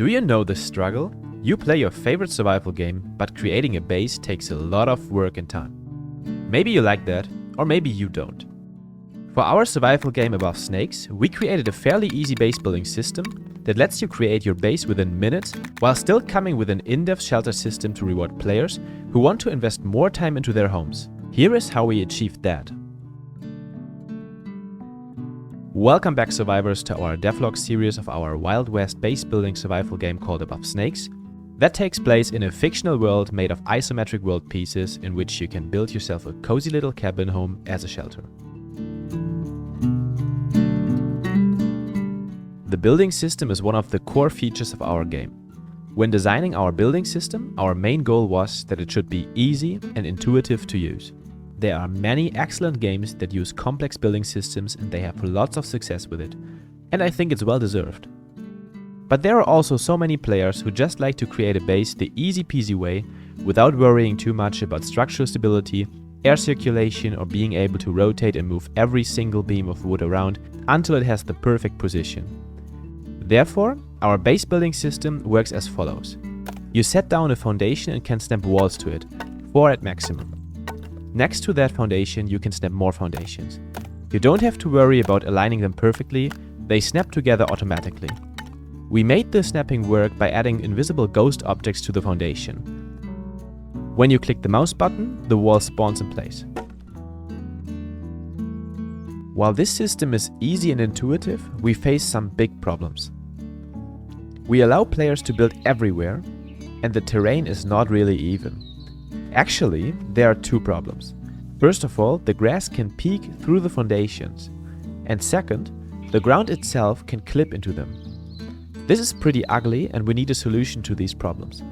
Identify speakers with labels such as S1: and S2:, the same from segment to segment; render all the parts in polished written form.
S1: Do you know the struggle? You play your favorite survival game, but creating a base takes a lot of work and time. Maybe you like that, or maybe you don't. For our survival game Above Snakes, we created a fairly easy base building system that lets you create your base within minutes, while still coming with an in-depth shelter system to reward players who want to invest more time into their homes. Here is how we achieved that. Welcome back, survivors, to our devlog series of our Wild West base building survival game called Above Snakes that takes place in a fictional world made of isometric world pieces in which you can build yourself a cozy little cabin home as a shelter. The building system is one of the core features of our game. When designing our building system, our main goal was that it should be easy and intuitive to use. There are many excellent games that use complex building systems and they have lots of success with it. And I think it's well deserved. But there are also so many players who just like to create a base the easy peasy way without worrying too much about structural stability, air circulation, or being able to rotate and move every single beam of wood around until it has the perfect position. Therefore, our base building system works as follows. You set down a foundation and can snap walls to it, 4 at maximum. Next to that foundation, you can snap more foundations. You don't have to worry about aligning them perfectly, they snap together automatically. We made the snapping work by adding invisible ghost objects to the foundation. When you click the mouse button, the wall spawns in place. While this system is easy and intuitive, we face some big problems. We allow players to build everywhere, and the terrain is not really even. Actually, there are 2 problems. First of all, the grass can peek through the foundations. And second, the ground itself can clip into them. This is pretty ugly and we need a solution to these problems.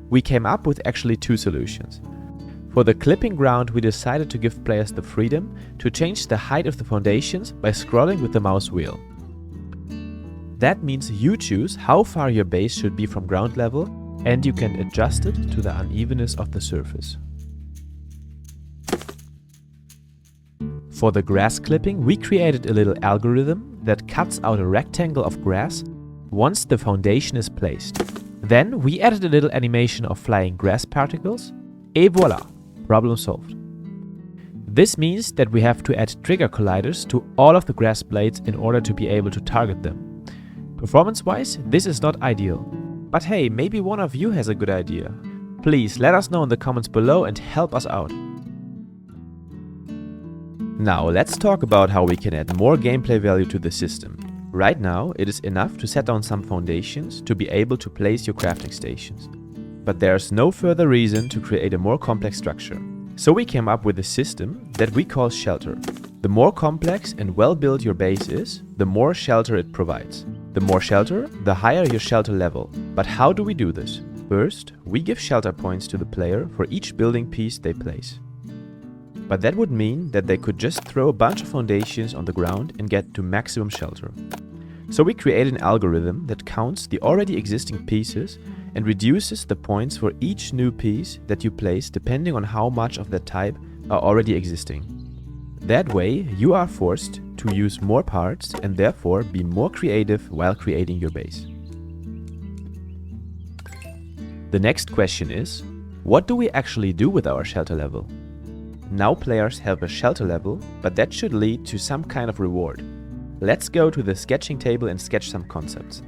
S1: We came up with actually 2 solutions. For the clipping ground, we decided to give players the freedom to change the height of the foundations by scrolling with the mouse wheel. That means you choose how far your base should be from ground level, and you can adjust it to the unevenness of the surface. For the grass clipping, we created a little algorithm that cuts out a rectangle of grass once the foundation is placed. Then we added a little animation of flying grass particles, et voila, problem solved. This means that we have to add trigger colliders to all of the grass blades in order to be able to target them. Performance-wise, this is not ideal. But hey, maybe one of you has a good idea. Please let us know in the comments below and help us out. Now let's talk about how we can add more gameplay value to the system. Right now, it is enough to set down some foundations to be able to place your crafting stations. But there's no further reason to create a more complex structure. So we came up with a system that we call shelter. The more complex and well-built your base is, the more shelter it provides. The more shelter, the higher your shelter level. But how do we do this? First, we give shelter points to the player for each building piece they place. But that would mean that they could just throw a bunch of foundations on the ground and get to maximum shelter. So we create an algorithm that counts the already existing pieces and reduces the points for each new piece that you place depending on how much of that type are already existing. That way, you are forced to use more parts and therefore be more creative while creating your base. The next question is, what do we actually do with our shelter level? Now players have a shelter level, but that should lead to some kind of reward. Let's go to the sketching table and sketch some concepts.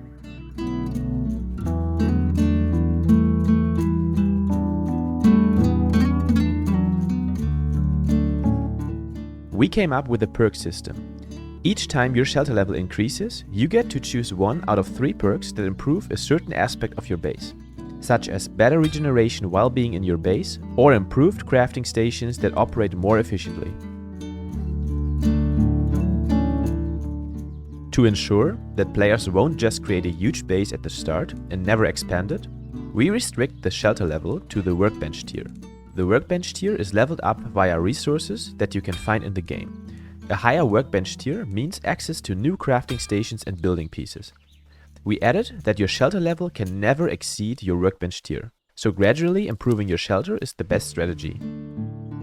S1: We came up with a perk system. Each time your shelter level increases, you get to choose 1 out of 3 perks that improve a certain aspect of your base, such as better regeneration while being in your base or improved crafting stations that operate more efficiently. To ensure that players won't just create a huge base at the start and never expand it, we restrict the shelter level to the workbench tier. The workbench tier is leveled up via resources that you can find in the game. A higher workbench tier means access to new crafting stations and building pieces. We added that your shelter level can never exceed your workbench tier, so gradually improving your shelter is the best strategy.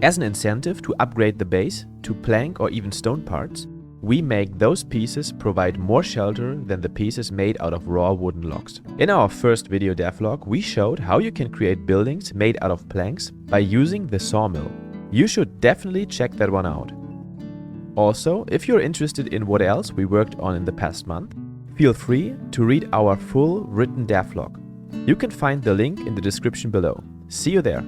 S1: As an incentive to upgrade the base to plank or even stone parts, we make those pieces provide more shelter than the pieces made out of raw wooden logs. In our first video devlog, we showed how you can create buildings made out of planks by using the sawmill. You should definitely check that one out. Also, if you're interested in what else we worked on in the past month, feel free to read our full written devlog. You can find the link in the description below. See you there!